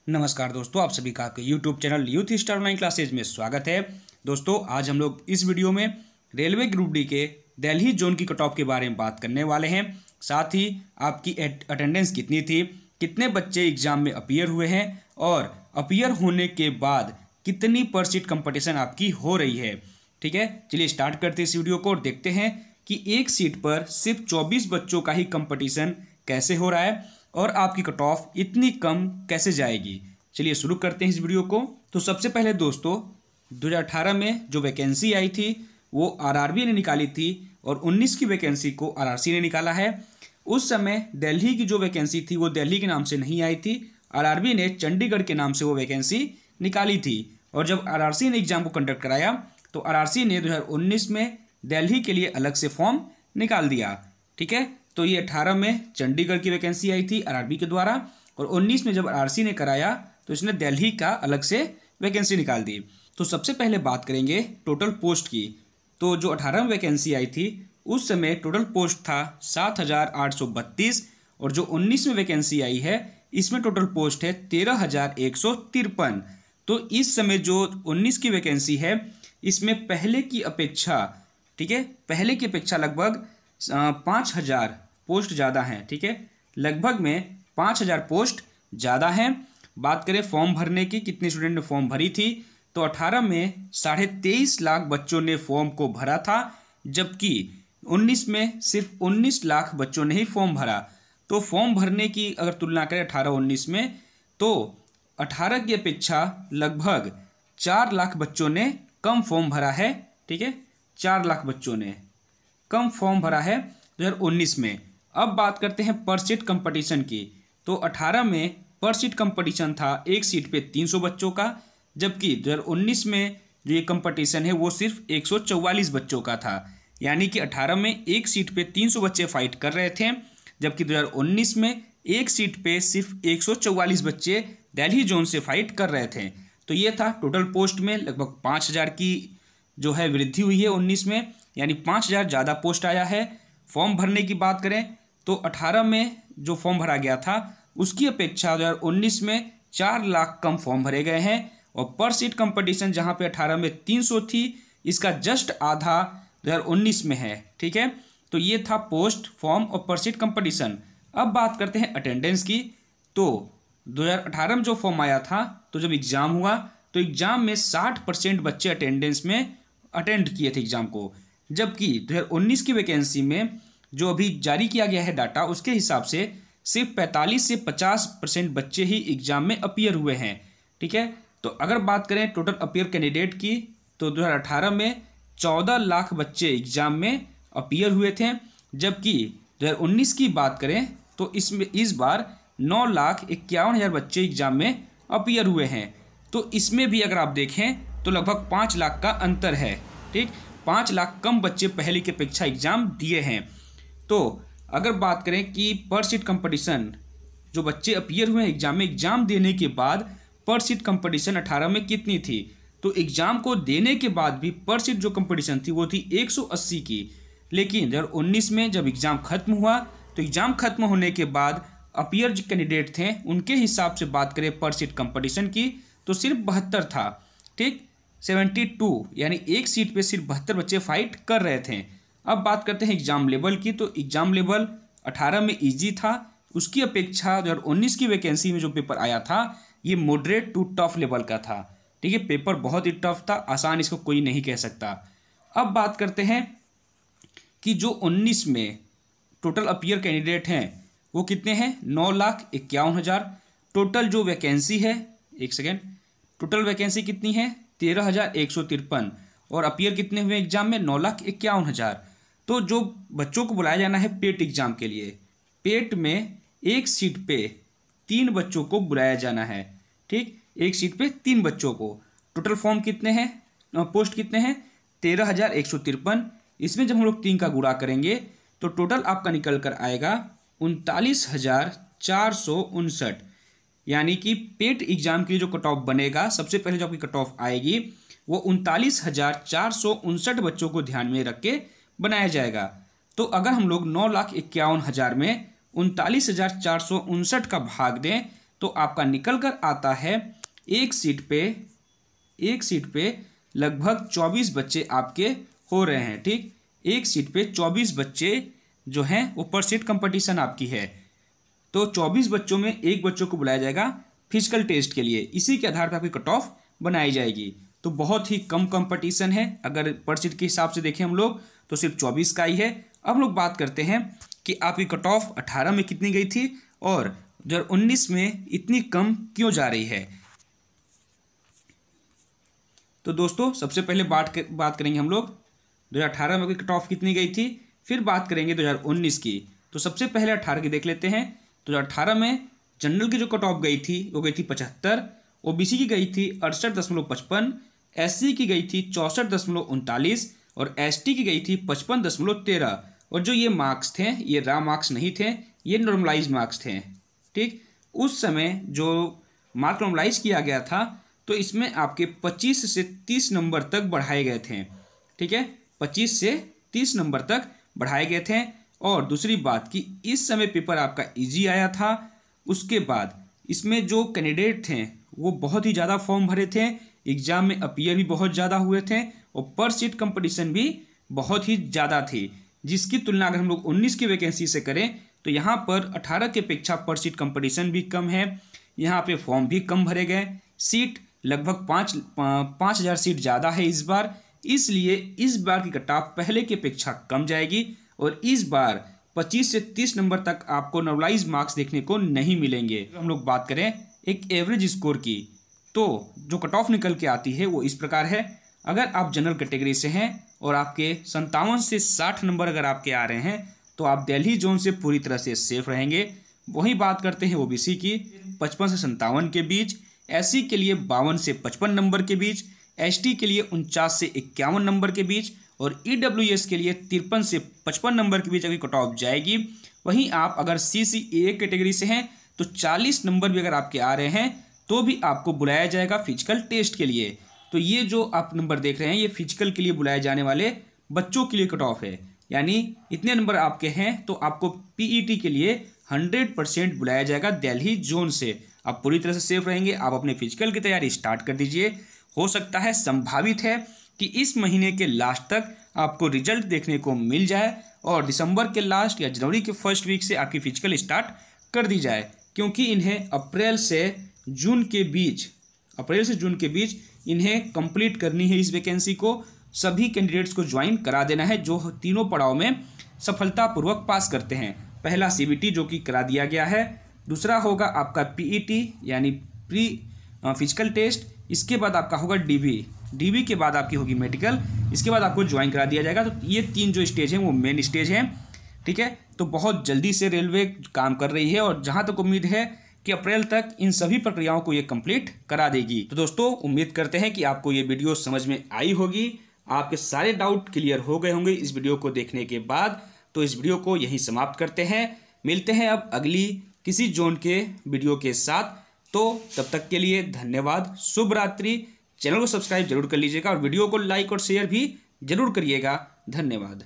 नमस्कार दोस्तों, आप सभी का आपके YouTube channel youth star online classes में स्वागत है। दोस्तों, आज हम लोग इस वीडियो में रेलवे ग्रुप डी के दिल्ली जोन की कट ऑफ के बारे में बात करने वाले हैं। साथ ही आपकी अटेंडेंस कितनी थी, कितने बच्चे एग्जाम में अपीयर हुए हैं और अपीयर होने के बाद कितनी पर सीट कंपटीशन आपकी हो रही है। ठीक है, चलिए स्टार्ट करते हैं इस वीडियो को और देखते हैं कि एक सीट पर सिर्फ 24 बच्चों का ही कंपटीशन कैसे हो रहा है और आपकी कट ऑफ इतनी कम कैसे जाएगी। चलिए शुरू करते हैं इस वीडियो को। तो सबसे पहले दोस्तों, 2018 में जो वैकेंसी आई थी वो आरआरबी ने निकाली थी और 19 की वैकेंसी को आरआरसी ने निकाला है। उस समय दिल्ली की जो वैकेंसी थी वो दिल्ली के नाम से नहीं आई थी, आरआरबी ने चंडीगढ़ के नाम से वो वैकेंसी निकाली थी। और जब आरआरसी ने एग्जाम को कंडक्ट कराया तो आरआरसी ने 2019 में दिल्ली के लिए अलग से फॉर्म निकाल दिया। ठीक है, तो ये 18 में चंडीगढ़ की वैकेंसी आई थी आरआरबी के द्वारा और 19 में जब आरआरसी ने कराया तो इसने दिल्ली का अलग से वैकेंसी निकाल दी। तो सबसे पहले बात करेंगे टोटल पोस्ट की। तो जो 18 में वैकेंसी आई थी उस समय टोटल पोस्ट था 7,832 और जो 19 में वैकेंसी आई है इसमें टोटल पोस्ट है 13,153। तो इस समय जो 19 की वैकेंसी है इसमें पहले की अपेक्षा, ठीक है, पहले की अपेक्षा लगभग 5,000 पोस्ट ज़्यादा हैं। ठीक है, लगभग में 5,000 पोस्ट ज़्यादा हैं। बात करें फॉर्म भरने की, कितने स्टूडेंट ने फॉर्म भरी थी, तो 18 में 23.5 लाख बच्चों ने फॉर्म को भरा था, जबकि 19 में सिर्फ 19 लाख बच्चों ने ही फॉर्म भरा। तो फॉर्म भरने की अगर तुलना करें 18-19 में तो 18 की अपेक्षा लगभग 4 लाख बच्चों ने कम फॉर्म भरा है। ठीक है, 4 लाख बच्चों ने कम फॉर्म भरा है 2019 में। अब बात करते हैं पर सीट कंपटीशन की। तो 18 में पर सीट कंपटीशन था एक सीट पे 300 बच्चों का, जबकि 2019 में जो ये कंपटीशन है वो सिर्फ 144 बच्चों का था। यानी कि 18 में एक सीट पे 300 बच्चे फाइट कर रहे थे, जबकि 2019 में एक सीट पे सिर्फ 144 बच्चे दिल्ली जोन से फाइट कर रहे थे। तो ये था टोटल पोस्ट में लगभग 5,000 की जो है वृद्धि हुई है 19 में, यानी 5,000 ज़्यादा पोस्ट आया है। फॉर्म भरने की बात करें तो 18 में जो फॉर्म भरा गया था उसकी अपेक्षा 2019 में 4 लाख कम फॉर्म भरे गए हैं और पर सीट कंपटीशन जहां पे 18 में 300 थी इसका जस्ट आधा 2019 में है। ठीक है, तो ये था पोस्ट, फॉर्म और पर सीट कंपटीशन। अब बात करते हैं अटेंडेंस की। तो 2018 में जो फॉर्म आया था तो जब एग्ज़ाम हुआ तो एग्ज़ाम में 60% बच्चे अटेंडेंस में अटेंड किए थे एग्ज़ाम को, जबकि 2019 की वैकेंसी में जो अभी जारी किया गया है डाटा उसके हिसाब से सिर्फ 45 से 50% बच्चे ही एग्ज़ाम में अपीयर हुए हैं। ठीक है, तो अगर बात करें टोटल अपीयर कैंडिडेट की तो 2018 में 14 लाख बच्चे एग्ज़ाम में अपीयर हुए थे, जबकि 2019 की बात करें तो इसमें इस बार 9,51,000 बच्चे एग्ज़ाम में अपीयर हुए हैं। तो इसमें भी अगर आप देखें तो लगभग 5 लाख का अंतर है। ठीक, 5 लाख कम बच्चे पहले की अपेक्षा एग्ज़ाम दिए हैं। तो अगर बात करें कि पर सीट कंपटीशन जो बच्चे अपीयर हुए हैं एग्ज़ाम में, एग्ज़ाम देने के बाद पर सीट कंपटीशन 18 में कितनी थी, तो एग्ज़ाम को देने के बाद भी पर सीट जो कंपटीशन थी वो थी 180 की। लेकिन 2019 में जब एग्ज़ाम खत्म हुआ तो एग्ज़ाम खत्म होने के बाद अपीयर जो कैंडिडेट थे उनके हिसाब से बात करें पर सीट कंपटीशन की तो सिर्फ 72 था। ठीक, 72, यानी एक सीट पे सिर्फ 72 बच्चे फाइट कर रहे थे। अब बात करते हैं एग्ज़ाम लेवल की। तो एग्ज़ाम लेवल 18 में इजी था, उसकी अपेक्षा 2019 की वैकेंसी में जो पेपर आया था ये मॉडरेट टू टफ लेवल का था। ठीक है, पेपर बहुत ही टफ था, आसान इसको कोई नहीं कह सकता। अब बात करते हैं कि जो 19 में टोटल अपीयर कैंडिडेट हैं वो कितने हैं, 9,51,000। टोटल जो वैकेंसी है, एक सेकेंड, टोटल वैकेंसी कितनी है 13,153 और अपीयर कितने हुए एग्जाम में 9,51,000। तो जो बच्चों को बुलाया जाना है पेट एग्जाम के लिए, पेट में एक सीट पे 3 बच्चों को बुलाया जाना है। ठीक, एक सीट पे 3 बच्चों को। टोटल फॉर्म कितने हैं, पोस्ट कितने हैं 13,153। इसमें जब हम लोग 3 का गुणा करेंगे तो टोटल आपका निकल कर आएगा 39,459। यानी कि पेट एग्जाम के लिए जो कट ऑफ बनेगा, सबसे पहले जो आपकी कट ऑफ आएगी वो 39,459 बच्चों को ध्यान में रख के बनाया जाएगा। तो अगर हम लोग 9,51,000 में 39,459 का भाग दें तो आपका निकल कर आता है एक सीट पे लगभग 24 बच्चे आपके हो रहे हैं। ठीक, एक सीट पे 24 बच्चे जो हैं वो पर सीट कंपटीशन आपकी है। तो 24 बच्चों में एक बच्चों को बुलाया जाएगा फिजिकल टेस्ट के लिए। इसी के आधार पर आपकी कट ऑफ बनाई जाएगी। तो बहुत ही कम कंपटीशन है। अगर पर सीट के हिसाब से देखें हम लोग तो सिर्फ 24 का ही है। अब हम लोग बात करते हैं कि आपकी कट ऑफ 18 में कितनी गई थी और 2019 में इतनी कम क्यों जा रही है। तो दोस्तों सबसे पहले बात करेंगे हम लोग 2018 में कट ऑफ कितनी गई थी, फिर बात करेंगे 2019 की। तो सबसे पहले 18 की देख लेते हैं। तो 2018 में जनरल की जो कट ऑफ गई थी वो गई थी 75, ओबीसी की गई थी 68.55, एससी की गई थी 64.39 और एसटी की गई थी 55.13। और जो ये मार्क्स थे ये रॉ मार्क्स नहीं थे, ये नॉर्मलाइज मार्क्स थे। ठीक, उस समय जो मार्क नॉर्मलाइज किया गया था तो इसमें आपके 25 से 30 नंबर तक बढ़ाए गए थे। ठीक है, 25 से 30 नंबर तक बढ़ाए गए थे। और दूसरी बात कि इस समय पेपर आपका इजी आया था। उसके बाद इसमें जो कैंडिडेट थे वो बहुत ही ज़्यादा फॉर्म भरे थे, एग्ज़ाम में अपीयर भी बहुत ज़्यादा हुए थे और पर सीट कंपटीशन भी बहुत ही ज़्यादा थी। जिसकी तुलना अगर हम लोग 19 की वैकेंसी से करें तो यहाँ पर 18 की अपेक्षा पर सीट कंपटीशन भी कम है। यहाँ पे फॉर्म भी कम भरे गए, सीट लगभग 5,000 सीट ज़्यादा है इस बार। इसलिए इस बार की कट ऑफ पहले की अपेक्षा कम जाएगी और इस बार 25 से 30 नंबर तक आपको नॉर्मलाइज मार्क्स देखने को नहीं मिलेंगे। हम लोग बात करें एक एवरेज स्कोर की तो जो कट ऑफ निकल के आती है वो इस प्रकार है। अगर आप जनरल कैटेगरी से हैं और आपके 57 से 60 नंबर अगर आपके आ रहे हैं तो आप दिल्ली जोन से पूरी तरह से सेफ रहेंगे। वहीं बात करते हैं ओबीसी की 55 से 57 के बीच, एससी के लिए 52 से 55 नंबर के बीच, एसटी के लिए 49 से 51 नंबर के बीच और ईडब्ल्यूएस के लिए 53 से 55 नंबर के बीच अगर कट ऑफ जाएगी। वहीं आप अगर सीसीए कैटेगरी से हैं तो 40 नंबर भी अगर आपके आ रहे हैं तो भी आपको बुलाया जाएगा फिजिकल टेस्ट के लिए। तो ये जो आप नंबर देख रहे हैं ये फिजिकल के लिए बुलाए जाने वाले बच्चों के लिए कट ऑफ है। यानी इतने नंबर आपके हैं तो आपको पीईटी के लिए 100% बुलाया जाएगा दिल्ली जोन से। आप पूरी तरह से सेफ रहेंगे। आप अपने फिजिकल की तैयारी स्टार्ट कर दीजिए। हो सकता है, संभावित है कि इस महीने के लास्ट तक आपको रिजल्ट देखने को मिल जाए और दिसंबर के लास्ट या जनवरी के फर्स्ट वीक से आपकी फिजिकल स्टार्ट कर दी जाए, क्योंकि इन्हें अप्रैल से जून के बीच इन्हें कंप्लीट करनी है। इस वैकेंसी को सभी कैंडिडेट्स को ज्वाइन करा देना है जो तीनों पड़ाव में सफलतापूर्वक पास करते हैं। पहला सीबीटी जो कि करा दिया गया है, दूसरा होगा आपका पीईटी यानी प्री फिजिकल टेस्ट, इसके बाद आपका होगा डीबी के बाद आपकी होगी मेडिकल, इसके बाद आपको ज्वाइन करा दिया जाएगा। तो ये 3 जो स्टेज हैं वो मेन स्टेज हैं। ठीक है, तो बहुत जल्दी से रेलवे काम कर रही है और जहाँ तक उम्मीद है कि अप्रैल तक इन सभी प्रक्रियाओं को ये कंप्लीट करा देगी। तो दोस्तों उम्मीद करते हैं कि आपको ये वीडियो समझ में आई होगी, आपके सारे डाउट क्लियर हो गए होंगे इस वीडियो को देखने के बाद। तो इस वीडियो को यहीं समाप्त करते हैं, मिलते हैं अब अगली किसी जोन के वीडियो के साथ। तो तब तक के लिए धन्यवाद, शुभ रात्रि। चैनल को सब्सक्राइब जरूर कर लीजिएगा और वीडियो को लाइक और शेयर भी जरूर करिएगा। धन्यवाद।